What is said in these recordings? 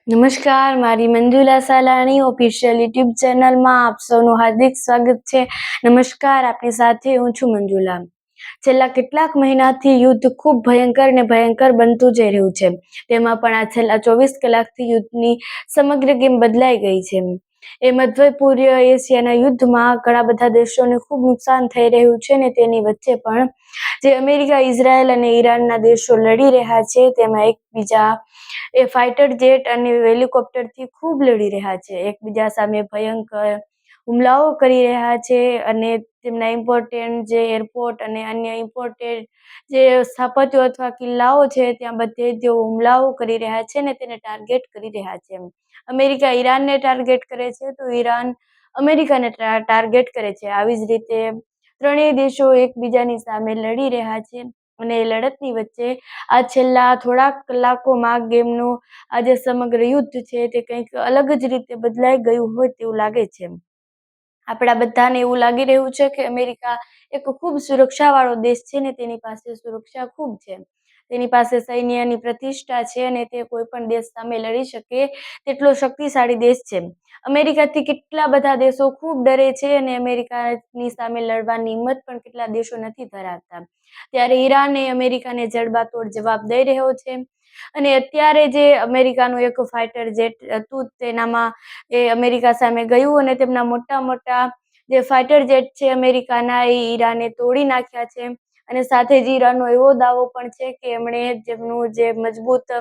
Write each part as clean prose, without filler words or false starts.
નમસ્કાર, મારી Manjula Salani official YouTube ચેનલમાં આપ સૌનું હાર્દિક સ્વાગત છે. નમસ્કાર, આપની સાથે હું છું મંજુલા. છેલ્લા કેટલાક મહિનાથી યુદ્ધ ખૂબ ભયંકર બનતું જઈ રહ્યું છે. તેમાં પણ આ છેલ્લા 24 કલાકથી યુદ્ધની સમગ્ર ગેમ બદલાઈ ગઈ છે. એ મધ્ય પૂર્વ એશિયાના યુદ્ધમાં ઘણા બધા દેશોને ખૂબ નુકસાન થઈ રહ્યું છે ને તેની વચ્ચે પણ જે અમેરિકા, ઇઝરાયલ અને ઈરાનના દેશો લડી રહ્યા છે તેમાં એકબીજા ફાઇટર જેટ અને હેલિકોપ્ટરથી ખૂબ લડી રહ્યા છે. એકબીજા સામે ભયંકર હુમલાઓ કરી રહ્યા છે અને તેમના ઇમ્પોર્ટન્ટ જે એરપોર્ટ અને અન્ય ઇમ્પોર્ટન્ટ જે સ્થાપત્યો અથવા કિલ્લાઓ છે ત્યાં બધે તેઓ હુમલાઓ કરી રહ્યા છે ને તેને ટાર્ગેટ કરી રહ્યા છે. અમેરિકા ઈરાનને ટાર્ગેટ કરે છે તો ઈરાન અમેરિકાને ટાર્ગેટ કરે છે. આવી જ રીતે ત્રણેય દેશો એકબીજાની સામે લડી રહ્યા છે અને એ લડતની વચ્ચે આ છેલ્લા થોડાક કલાકોમાં ગેમનું આ જે સમગ્ર યુદ્ધ છે તે કંઈક અલગ જ રીતે બદલાઈ ગયું હોય તેવું લાગે છે. આપણા બધાને એવું લાગી રહ્યું છે કે અમેરિકા એક ખૂબ સુરક્ષાવાળો દેશ છે ને તેની પાસે સુરક્ષા ખૂબ છે. તેની પાસે સૈન્યની પ્રતિષ્ઠા છે અને તે કોઈ પણ દેશ સામે લડી શકે તેટલો શક્તિશાળી દેશ છે. અમેરિકાથી કેટલા બધા દેશો ખૂબ ડરે છે અને અમેરિકાની સામે લડવાની હિંમત પણ કેટલા દેશો નથી ધરાવતા. ત્યારે ઈરાન એ અમેરિકાને જડબાતોડ જવાબ દઈ રહ્યો છે અને અત્યારે જે અમેરિકાનું એક ફાઇટર જેટ હતું તેનામાં એ અમેરિકા સામે ગયું અને તેમના મોટા જે ફાઇટર જેટ છે અમેરિકાના એ ઈરાને તોડી નાખ્યા છે અને સાથે જ ઈરાનનો એવો દાવો પણ છે કે એમણે જેમનું જે મજબૂત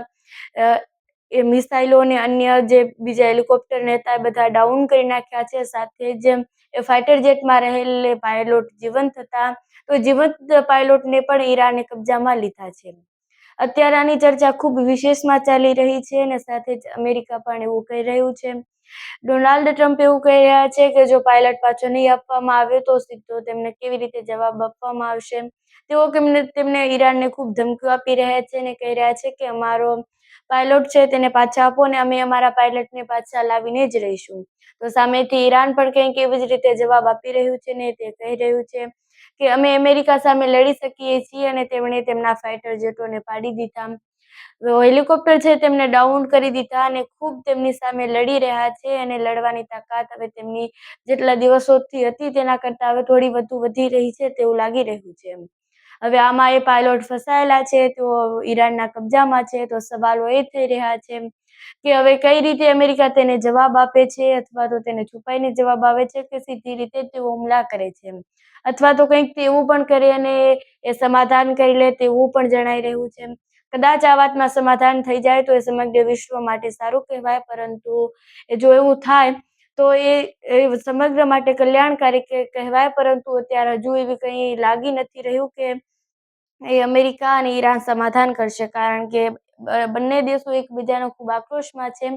એ મિસાઇલો અને અન્ય જે બીજા હેલિકોપ્ટર હતા એ બધા ડાઉન કરી નાખ્યા છે. સાથે જ એ ફાઇટર જેટમાં રહેલ પાયલોટ જીવંત હતા તો જીવંત પાયલોટને પણ ઈરાને કબજામાં લીધા છે. અત્યારે આની ચર્ચા ખૂબ વિશેષમાં ચાલી રહી છે અને સાથે જ અમેરિકા પણ એવું કહી રહ્યું છે. ડોનાલ્ડ ટ્રમ્પ એવું કહી રહ્યા છે કે જો પાયલટ પાછો નહીં આપવામાં આવે તો સીધો તેમને કેવી રીતે જવાબ આપવામાં આવશે. તેઓ તેમને ઈરાનને ખૂબ ધમકીઓ આપી રહ્યા છે અને કહી રહ્યા છે કે અમારો પાયલોટ છે તેને પાછા આપો ને અમે અમારા પાયલટને પાછા લાવીને જ રહીશું. તો સામેથી ઈરાન પણ કંઈક એવી જ રીતે જવાબ આપી રહ્યું છે ને તે કહી રહ્યું છે કે અમે અમેરિકા સામે લડી શકીએ છીએ અને તેમણે તેમના ફાઇટર જેટોને પાડી દીધા. હેલિકોપ્ટર છે તેમને ડાઉન કરી દીધા અને ખૂબ તેમની સામે લડી રહ્યા છે અને લડવાની તાકાત હવે તેમની જેટલા દિવસોથી હતી તેના કરતાં હવે થોડી વધુ વધી રહી છે તેવું લાગી રહ્યું છે. હવે આમાં એ પાયલોટ ફસાયેલા છે તો ઈરાનના કબજામાં છે તો સવાલો એ થઈ રહ્યા છે કે હવે કઈ રીતે અમેરિકા તેને જવાબ આપે છે અથવા તો તેને છુપાઈને જવાબ આવે છે કે સીધી રીતે તેઓ હુમલા કરે છે અથવા તો કંઈક તેવું પણ કરે અને એ સમાધાન કરી લે તેવું પણ જણાઈ રહ્યું છે. કદાચ આ વાતમાં સમાધાન થઈ જાય તો એ સમગ્ર વિશ્વ માટે સારું કહેવાય, પરંતુ જો એવું થાય તો એ સમગ્ર માટે કલ્યાણકારી કહેવાય, પરંતુ અત્યારે હજુ એવી કંઈ લાગી નથી રહ્યું કે એ અમેરિકા અને ઈરાન સમાધાન કરશે, કારણ કે બંને દેશો એકબીજાનો ખૂબ આક્રોશમાં છે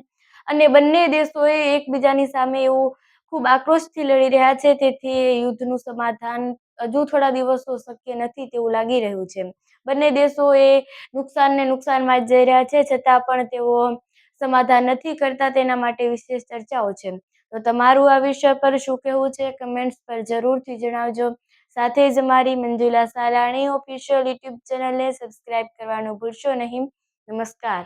અને બંને દેશોએ એકબીજાની સામે એવું ખૂબ આક્રોશથી લડી રહ્યા છે. તેથી યુદ્ધનું સમાધાન હજુ થોડા દિવસો શક્ય નથી તેવું લાગી રહ્યું છે. બંને દેશો એ નુકસાનમાં જઈ રહ્યા છે છતાં પણ તેઓ સમાધાન નથી કરતા, તેના માટે વિશેષ ચર્ચાઓ છે. તો તમારું આ વિષય પર શું કહેવું છે કમેન્ટ્સ પર જરૂરથી જણાવજો. સાથે જ મારી મંજુલા સાલાણી ઓફિશિયલ યુટ્યુબ ચેનલને સબસ્ક્રાઇબ કરવાનું ભૂલશો નહીં. નમસ્કાર.